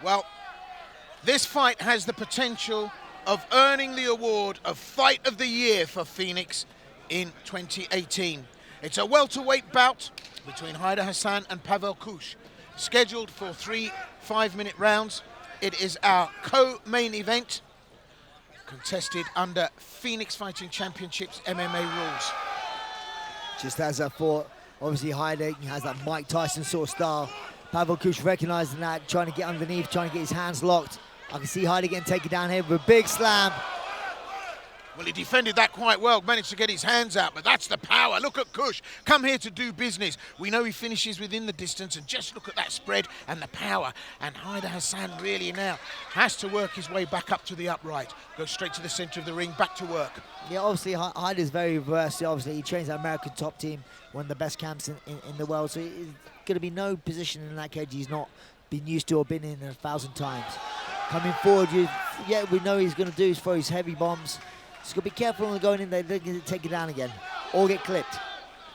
Well, this fight has the potential of earning the award of Fight of the Year for Phoenix in 2018. It's a welterweight bout between Hayder Hassan and Pavel Kusch, scheduled for 3 5-minute rounds. It is our co-main event, contested under Phoenix Fighting Championships MMA rules. Just as I thought, obviously Hayder has that Mike Tyson sort of style. Pavel Kusch recognizing that, trying to get underneath, trying to get his hands locked. I can see Hayder getting taken down here with a big slam. Well, he defended that quite well, managed to get his hands out, but that's the power. Look at Kusch, come here to do business. We know he finishes within the distance, and just look at that spread and the power. And Hayder Hassan really now has to work his way back up to the upright. Go straight to the center of the ring, back to work. Yeah, obviously Hayder's very versatile. Obviously he trains the American top team, one of the best camps in the world, so there's going to be no position in that cage he's not been used to or been in 1,000 times. Coming forward, we know he's going to do is throw his heavy bombs. Just got to be careful when going in there, they're going to take it down again, or get clipped.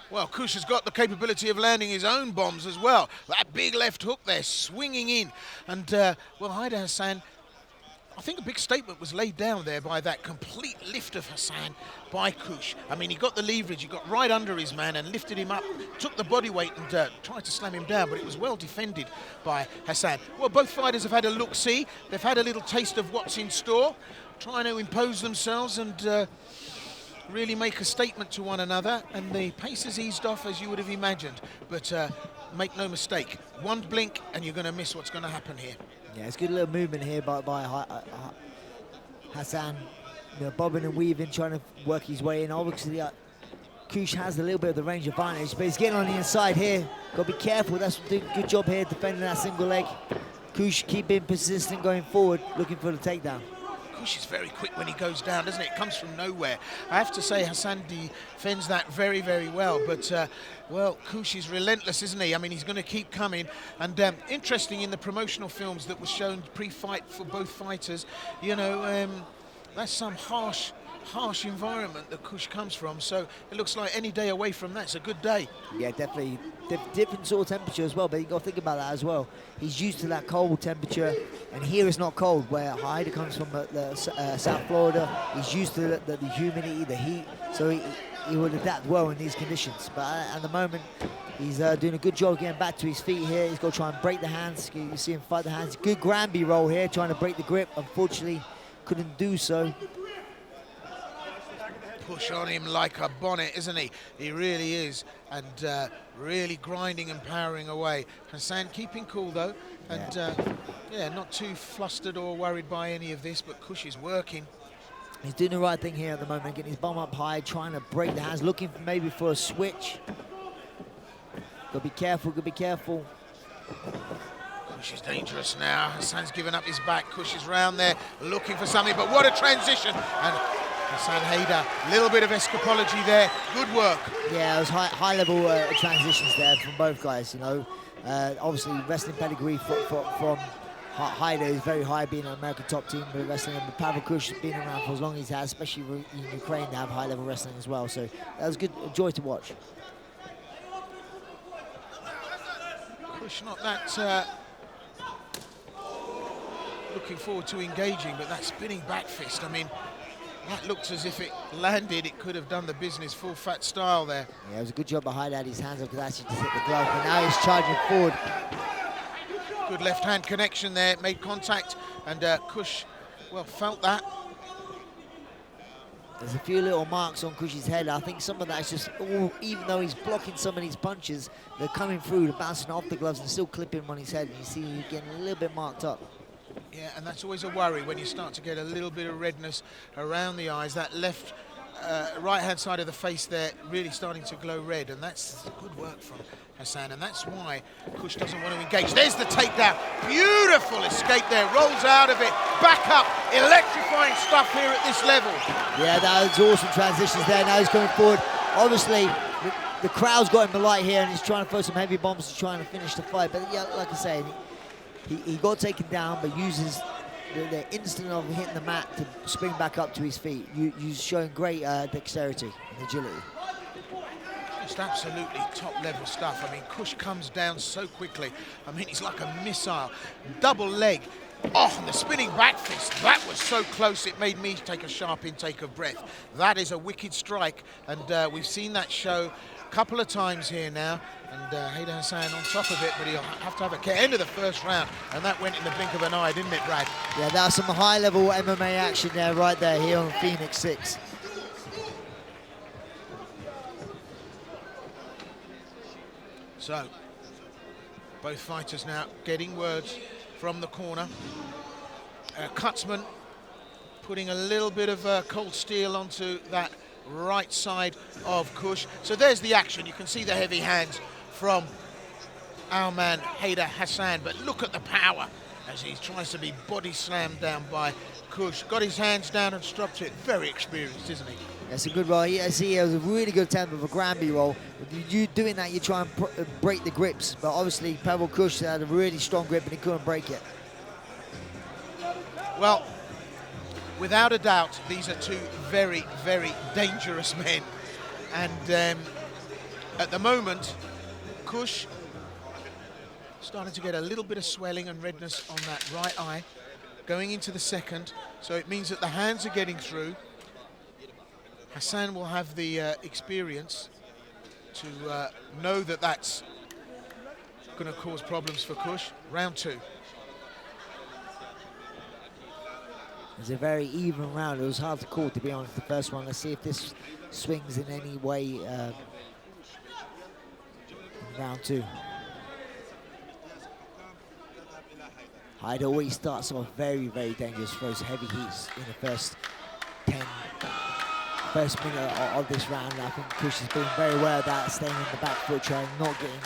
Well, Kusch has got the capability of landing his own bombs as well. That big left hook there, swinging in. And, well, Hayder Hassan, I think a big statement was laid down there by that complete lift of Hassan by Kusch. I mean, he got the leverage, he got right under his man and lifted him up, took the body weight and tried to slam him down, but it was well defended by Hassan. Well, both fighters have had a look-see. They've had a little taste of what's in store, trying to impose themselves and really make a statement to one another, and the pace has eased off as you would have imagined. But make no mistake, one blink and you're going to miss what's going to happen here. Yeah, it's a good little movement here by Hassan, bobbing and weaving, trying to work his way in. Obviously, Kusch has a little bit of the range advantage, but he's getting on the inside here. Got to be careful. That's doing a good job here defending that single leg. Kusch keeping persistent going forward, looking for the takedown. Kusch is very quick when he goes down, doesn't it? It comes from nowhere. I have to say Hassan defends that very, very well. But, well, Kusch is relentless, isn't he? I mean, he's going to keep coming. And interesting, in the promotional films that was shown pre-fight for both fighters, you know, that's some harsh environment that Kusch comes from. So it looks like any day away from that's a good day. Yeah, definitely. Different sort of temperature as well, but you got to think about that as well. He's used to that cold temperature, and here it's not cold, where Hayder comes from South Florida. He's used to the humidity, the heat, so he would adapt well in these conditions. But at the moment, he's doing a good job getting back to his feet here. He's got to try and break the hands. You see him fight the hands. Good Granby roll here, trying to break the grip. Unfortunately, couldn't do so. Push on him like a bonnet, isn't he? He really is, and really grinding and powering away. Hassan keeping cool though, and yeah, not too flustered or worried by any of this, but Kusch is working. He's doing the right thing here at the moment, getting his bum up high, trying to break the hands, looking maybe for a switch. Gotta be careful, gotta be careful. Kusch is dangerous now. Hassan's given up his back. Kusch is round there looking for something, but what a transition. And Hassan Hayder, a little bit of escapology there. Good work. Yeah, it was high-level transitions there from both guys, you know. Obviously, wrestling pedigree from Hayder is very high, being an American top team with wrestling. And Pavel Kusch has been around for as long as he has, especially in Ukraine, they have high-level wrestling as well. So that was good, a joy to watch. Kusch not that looking forward to engaging, but that spinning back fist, I mean, that looks as if it landed. It could have done the business full fat style there. Yeah, it was a good job by Hayder. Had his hands up because actually just hit the glove, but now he's charging forward. Good left hand connection there, made contact, and Kusch, well, felt that. There's a few little marks on Kusch's head. I think some of that's just, even though he's blocking some of these punches, they're coming through, they're bouncing off the gloves and still clipping on his head. And you see he's getting a little bit marked up. Yeah, and that's always a worry when you start to get a little bit of redness around the eyes. That left, right-hand side of the face there really starting to glow red, and that's good work from Hassan, and that's why Kusch doesn't want to engage. There's the takedown. Beautiful escape there. Rolls out of it. Back up. Electrifying stuff here at this level. Yeah, that was awesome transitions there. Now he's coming forward. Obviously, the crowd's got him the light here, and he's trying to throw some heavy bombs to try and finish the fight. But yeah, like I say, he got taken down, but uses the instant of hitting the mat to spring back up to his feet. He's showing great dexterity and agility. Just just absolutely top-level stuff. I mean, Kusch comes down so quickly. I mean, he's like a missile. Double leg. Oh, and the spinning back fist. That was so close, it made me take a sharp intake of breath. That is a wicked strike, and we've seen that show a couple of times here now. And Hayder Hassan on top of it, but he'll have to have a end of the first round, and that went in the blink of an eye, didn't it, Brad? Yeah, that was some high-level MMA action there, right there, here on Phoenix 6. So, both fighters now getting words from the corner. Kutzman putting a little bit of cold steel onto that right side of Kusch. So there's the action. You can see the heavy hands from our man Hayder Hassan, but look at the power as he tries to be body slammed down by Kusch. Got his hands down and stopped it. Very experienced, isn't he? That's a good roll. I see it was a really good attempt of a Granby roll. You doing that, you try and break the grips, but obviously Pavel Kusch had a really strong grip and he couldn't break it. Well, without a doubt, these are two very, very dangerous men. And at the moment, Kusch starting to get a little bit of swelling and redness on that right eye, going into the second. So it means that the hands are getting through. Hassan will have the experience to know that that's going to cause problems for Kusch. Round 2. It's a very even round. It was hard to call, to be honest, the first one. Let's see if this swings in any way in round 2. Hayder always starts off very, very dangerous, throws heavy heats in the first minute of this round. I think Kusch has been very aware of that, staying on the back foot, trying not getting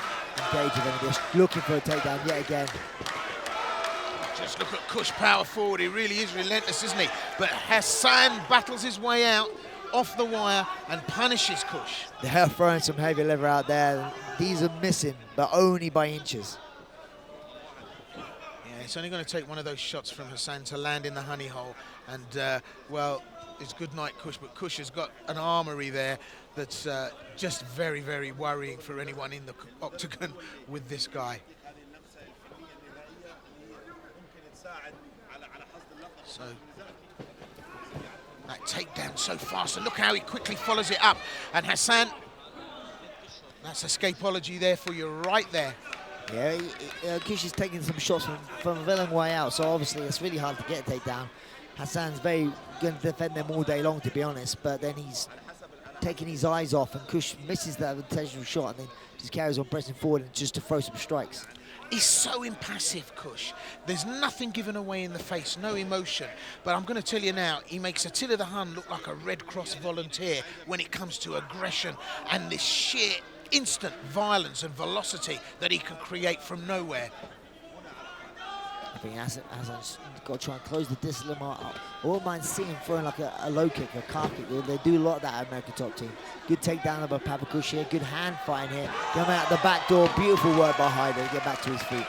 engaged with any of this, looking for a takedown yet again. Just look at Kusch power forward. He really is relentless, isn't he? But Hassan battles his way out off the wire and punishes Kusch. They're throwing some heavy lever out there. These are missing, but only by inches. Yeah, it's only going to take one of those shots from Hassan to land in the honey hole. And, well, it's good night, Kusch, but Kusch has got an armory there that's just very, very worrying for anyone in the octagon with this guy. So, that takedown so fast, and look how he quickly follows it up. And Hassan, that's escapology there for you right there. Yeah, Kusch is taking some shots from a long way out, so obviously it's really hard to get a takedown. Hassan's very going to defend them all day long, to be honest, but then he's taking his eyes off, and Kusch misses that intentional shot and then just carries on pressing forward and just to throw some strikes. He's so impassive, Kusch. There's nothing given away in the face, no emotion. But I'm going to tell you now, he makes Attila the Hun look like a Red Cross volunteer when it comes to aggression and this sheer instant violence and velocity that he can create from nowhere. I think Hassan's got to try and close the distance a little more. I wouldn't mind seeing him throwing like a low kick, a calf kick. They do a lot of that at American Top Team. Good takedown by Pavel Kusch here. Good hand fighting here. Coming out the back door. Beautiful work by Hayder to get back to his feet.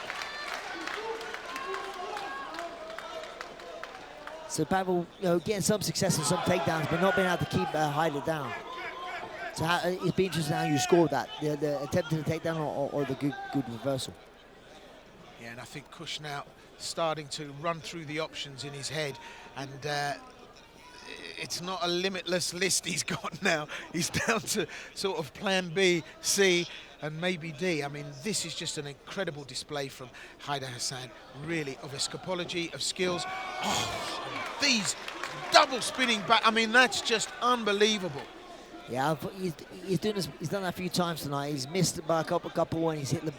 So Pavel, getting some success and some takedowns, but not being able to keep Hayder down. So it'd be interesting how you scored that. The attempt to the takedown or the good reversal. Yeah, and I think Kusch now starting to run through the options in his head, and it's not a limitless list he's got now. He's down to sort of plan B, C, and maybe D. I mean, this is just an incredible display from Hayder Hassan, really, of escapology, of skills. Oh, these double spinning back, I mean, that's just unbelievable. Yeah, he's doing this. He's done that a few times tonight. He's missed by a couple when he's hit the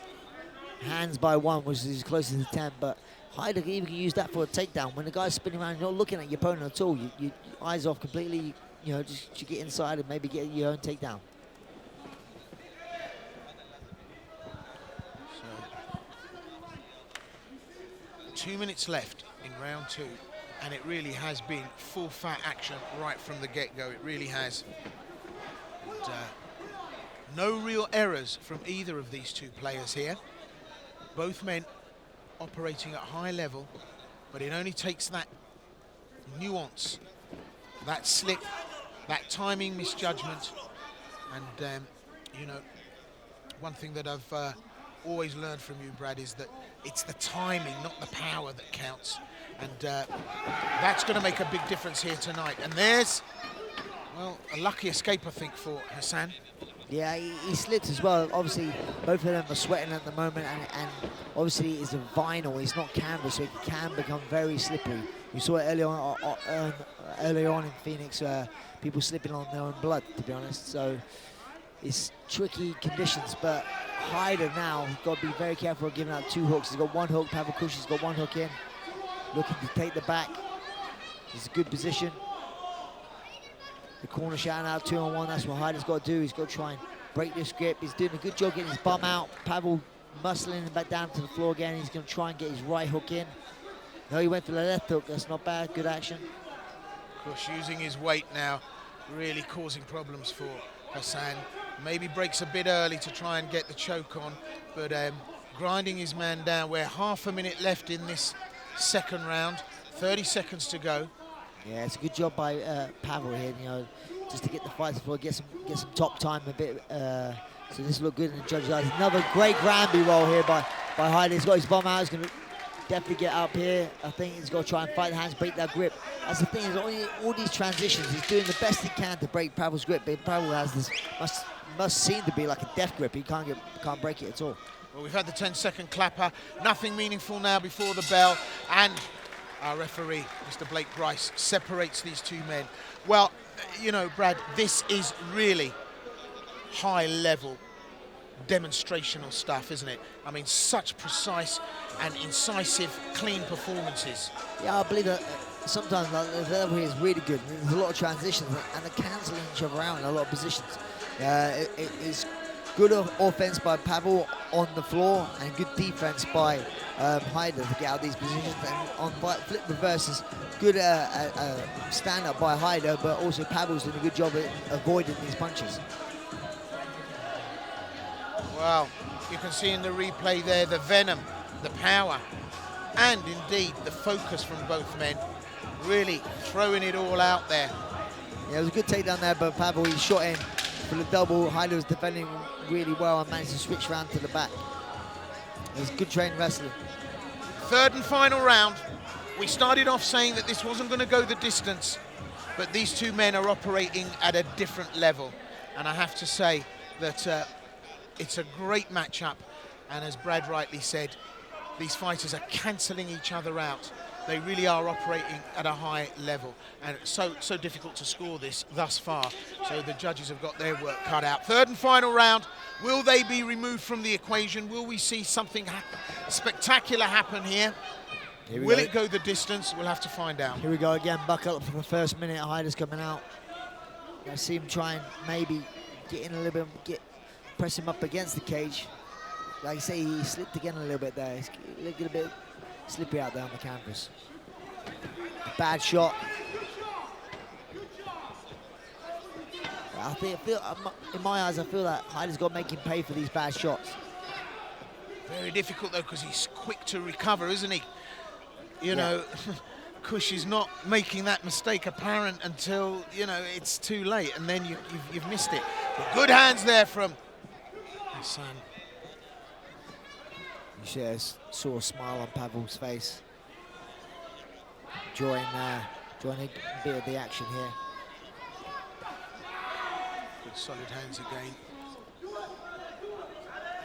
hands by one, which is his closest attempt, but Hayder even can use that for a takedown. When the guy's spinning around, you're not looking at your opponent at all. You eyes off completely, just to get inside and maybe get your own takedown. So, 2 minutes left in round 2, and it really has been full fat action right from the get-go. It really has. And, no real errors from either of these two players here. Both men operating at high level, but it only takes that nuance, that slip, that timing misjudgment, and you know, one thing that I've always learned from you, Brad, is that it's the timing, not the power, that counts. And that's going to make a big difference here tonight. And there's, well, a lucky escape, I think, for Hassan. Yeah, he slipped as well. Obviously, both of them are sweating at the moment, and obviously it's a vinyl, it's not canvas, so it can become very slippery. We saw it early on in Phoenix, people slipping on their own blood, to be honest. So it's tricky conditions, but Hayder now got to be very careful of giving out 2 hooks. He's got 1 hook, Pavel Kusch has got 1 hook in, looking to take the back. It's a good position. The corner shouting out 2-on-1, that's what Hayder's got to do. He's got to try and break this grip. He's doing a good job getting his bum out. Pavel muscling him back down to the floor again. He's going to try and get his right hook in. No, he went for the left hook. That's not bad. Good action. Kusch using his weight now, really causing problems for Hassan. Maybe breaks a bit early to try and get the choke on, but grinding his man down. We're half a minute left in this second round, 30 seconds to go. Yeah, it's a good job by Pavel here, you know, just to get the fight before get some top time a bit. So this looked good in the judge's eyes. Another great Granby roll here by Hayder. He's got his bomb out. He's going to definitely get up here. I think he's got to try and fight the hands, break that grip. That's the thing, is all these transitions, he's doing the best he can to break Pavel's grip. But Pavel has this must seem to be like a death grip. He can't break it at all. Well, we've had the 10-second clapper. Nothing meaningful now before the bell, and our referee, Mr. Blake Bryce, separates these two men. Well, you know, Brad, this is really high-level demonstrational stuff, isn't it? I mean, such precise and incisive, clean performances. Yeah, I believe that sometimes the level here is really good. There's a lot of transitions, and they're cancelling each other out in a lot of positions. It is good offense by Pavel on the floor, and good defense by Hayder to get out of these positions. And on flip reverses, good stand-up by Hayder, but also Pavel's doing a good job at avoiding these punches. Well, you can see in the replay there the venom, the power, and indeed the focus from both men, really throwing it all out there. Yeah, it was a good takedown there, but Pavel, he shot in for the double. Hayder was defending really well and managed to switch around to the back. It was good trained wrestling. Third and final round. We started off saying that this wasn't going to go the distance, but these two men are operating at a different level. And I have to say that it's a great matchup. And as Brad rightly said, these fighters are cancelling each other out. They really are operating at a high level, and it's so difficult to score this thus far. So the judges have got their work cut out. Third and final round. Will they be removed from the equation? Will we see something spectacular happen here? Will it go the distance? We'll have to find out. Here we go again. Buckle up for the first minute. Hayder's coming out. I see him try and maybe get in a little bit, press him up against the cage. Like I say, he slipped again a little bit there. He's looking a bit slippery out there on the canvas. Bad shot. In my eyes, I feel that Hayder's got to make him pay for these bad shots. Very difficult though, because he's quick to recover, isn't he? You know, Kusch is not making that mistake apparent until, you know, it's too late, and then you've missed it. But good hands there from Hassan. You saw a smile on Pavel's face, enjoying a bit of the action here. Good solid hands again.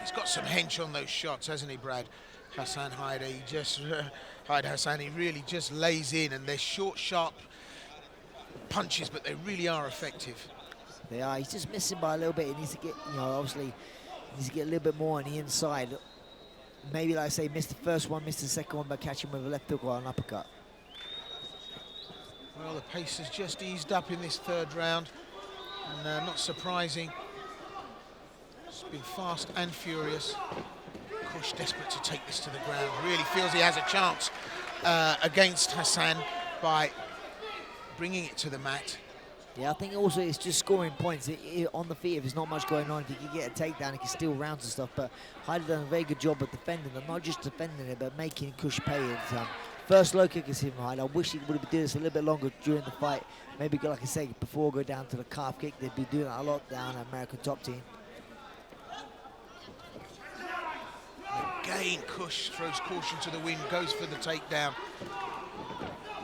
He's got some hench on those shots, hasn't he, Brad? Hassan Hayder, he really just lays in, and they're short, sharp punches, but they really are effective. They are. He's just missing by a little bit. He needs to get, you know, obviously, he needs to get a little bit more on the inside. Maybe, like I say, missed the first one, missed the second one by catching with a left hook or an uppercut. Well, the pace has just eased up in this third round, and not surprising. It's been fast and furious. Kusch desperate to take this to the ground. Really feels he has a chance against Hassan by bringing it to the mat. Yeah, I think also it's just scoring points on the feet. If there's not much going on, if he can get a takedown, he can steal rounds and stuff. But Hayder done a very good job of defending them, not just defending it, but making Kusch pay it. First low kick is him, Hayder. I wish he would have been doing this a little bit longer during the fight. Maybe, like I say, before go down to the calf kick. They'd be doing that a lot down at American Top Team. Again, Kusch throws caution to the wind, goes for the takedown.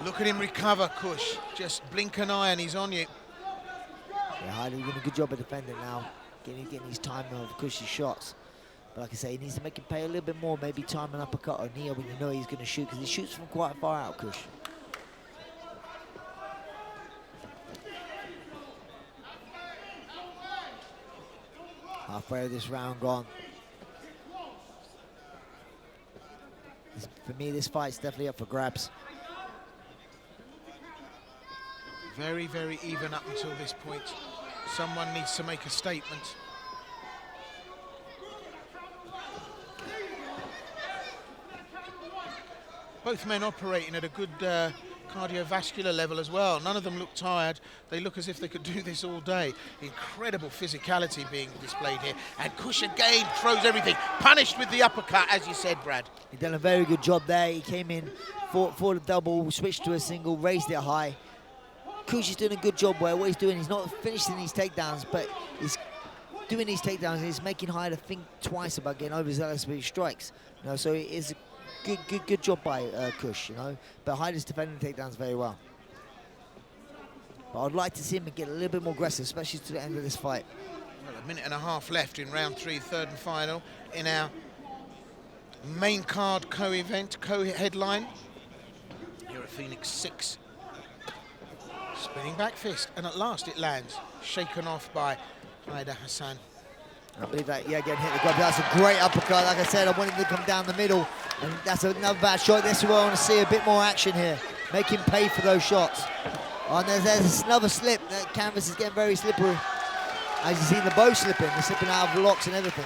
Look at him recover, Kusch. Just blink an eye and he's on you. Yeah, Hayder doing a good job of defending now, getting his timing of Kusch's shots. But like I say, he needs to make him pay a little bit more, maybe time an uppercut or knee when you know he's going to shoot, because he shoots from quite far out, Kusch. Halfway of this round gone. For me, this fight's definitely up for grabs. Very, very even up until this point. Someone needs to make a statement. Both men operating at a good cardiovascular level as well. None of them look tired. They look as if they could do this all day. Incredible physicality being displayed here. And Kusch again throws everything. Punished with the uppercut, as you said, Brad. He done a very good job there. He came in for the double, switched to a single, raised it high. Kusch is doing a good job where what he's doing, he's not finishing these takedowns, but he's doing these takedowns and he's making Hayder think twice about getting overzealous with his strikes. You know, so it is a good job by Kusch, you know. But Hayder's defending the takedowns very well. But I'd like to see him get a little bit more aggressive, especially to the end of this fight. Well, a minute and a half left in round 3, third and final, in our main card co-event, co-headline. Here at Phoenix 6. Spinning back fist, and at last it lands. Shaken off by Hayder Hassan. I believe that, yeah, getting hit the gut. That's a great uppercut. Like I said, I wanted him to come down the middle, and that's another bad shot. This is where I want to see a bit more action here. Make him pay for those shots. Oh, and there's another slip. That canvas is getting very slippery. As you see, the bow slipping. They're slipping out of the locks and everything.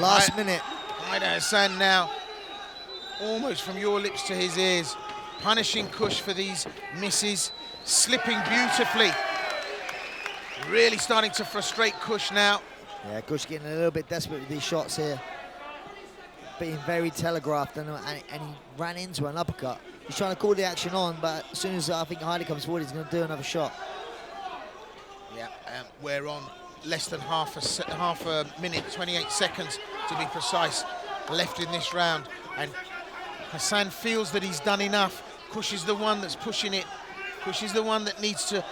Last minute. Hayder Hassan now, almost from your lips to his ears, punishing Kusch for these misses, slipping beautifully. Really starting to frustrate Kusch now. Yeah, Kusch getting a little bit desperate with these shots here. Being very telegraphed, and he ran into an uppercut. He's trying to call the action on, but as soon as I think Hayder comes forward, he's going to do another shot. Yeah, we're on less than half a minute, 28 seconds to be precise, left in this round. And Hassan feels that he's done enough. Kusch is the one that's pushing it. Kusch is the one that needs to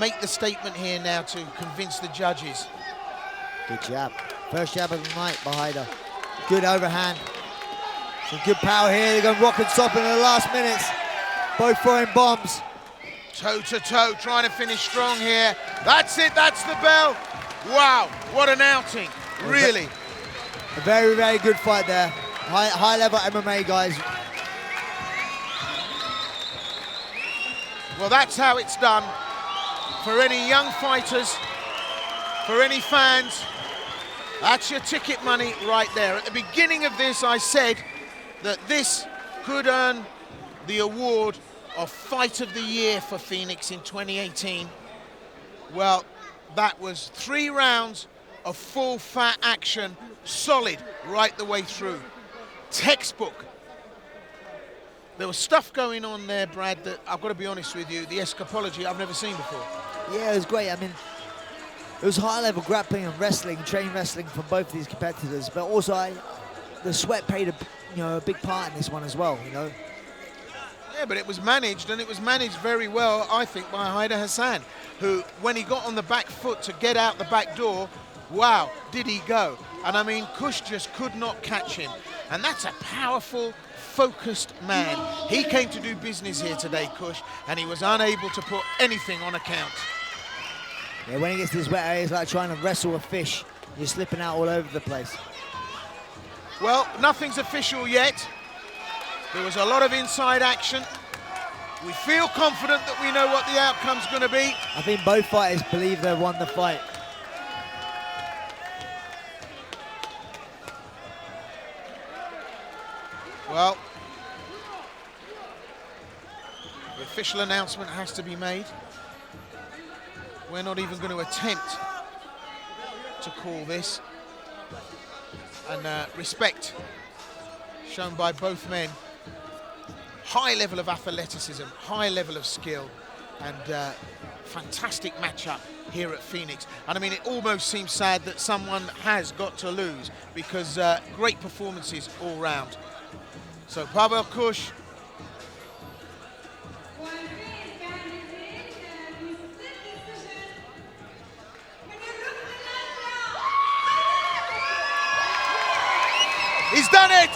make the statement here now to convince the judges. Good jab. First jab of the night by Hayder. Good overhand. Some good power here. They're going rock and stop in the last minutes. Both throwing bombs. Toe to toe, trying to finish strong here. That's it, that's the bell. Wow, what an outing, really. A very, very good fight there. High level MMA, guys. Well, that's how it's done. For any young fighters, for any fans, that's your ticket money right there. At the beginning of this, I said that this could earn the award of Fight of the Year for Phoenix in 2018. Well, that was 3 rounds of full fat action, solid right the way through. Textbook. There was stuff going on there, Brad, that I've got to be honest with you, the escapology I've never seen before. Yeah, it was great. I mean, it was high-level grappling and wrestling, trained wrestling from both of these competitors, but also the sweat played a big part in this one as well, you know. Yeah, but it was managed, and it was managed very well, I think, by Hayder Hassan, who, when he got on the back foot to get out the back door, wow, did he go. And I mean, Kusch just could not catch him. And that's a powerful, focused man. He came to do business here today, Kusch, and he was unable to put anything on account. Yeah, when he gets this wet area, it's like trying to wrestle a fish. You're slipping out all over the place. Well, nothing's official yet. There was a lot of inside action. We feel confident that we know what the outcome's going to be. I think both fighters believe they've won the fight. Well, the official announcement has to be made. We're not even going to attempt to call this. And respect shown by both men. High level of athleticism, high level of skill. And fantastic matchup here at Phoenix. And I mean, it almost seems sad that someone has got to lose, because great performances all round. So Pavel Kusch. He's done it!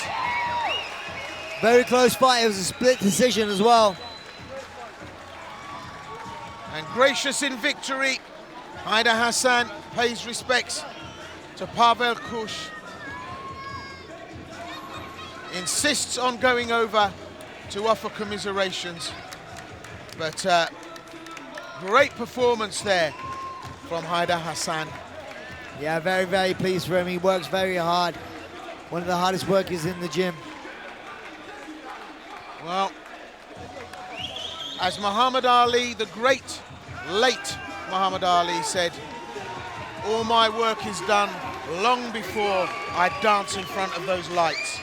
Very close fight. It was a split decision as well. And gracious in victory, Hayder Hassan pays respects to Pavel Kusch. Insists on going over to offer commiserations. But great performance there from Hayder Hassan. Yeah, very, very pleased for him. He works very hard. One of the hardest workers in the gym. Well, as Muhammad Ali, the great, late Muhammad Ali said, all my work is done long before I dance in front of those lights.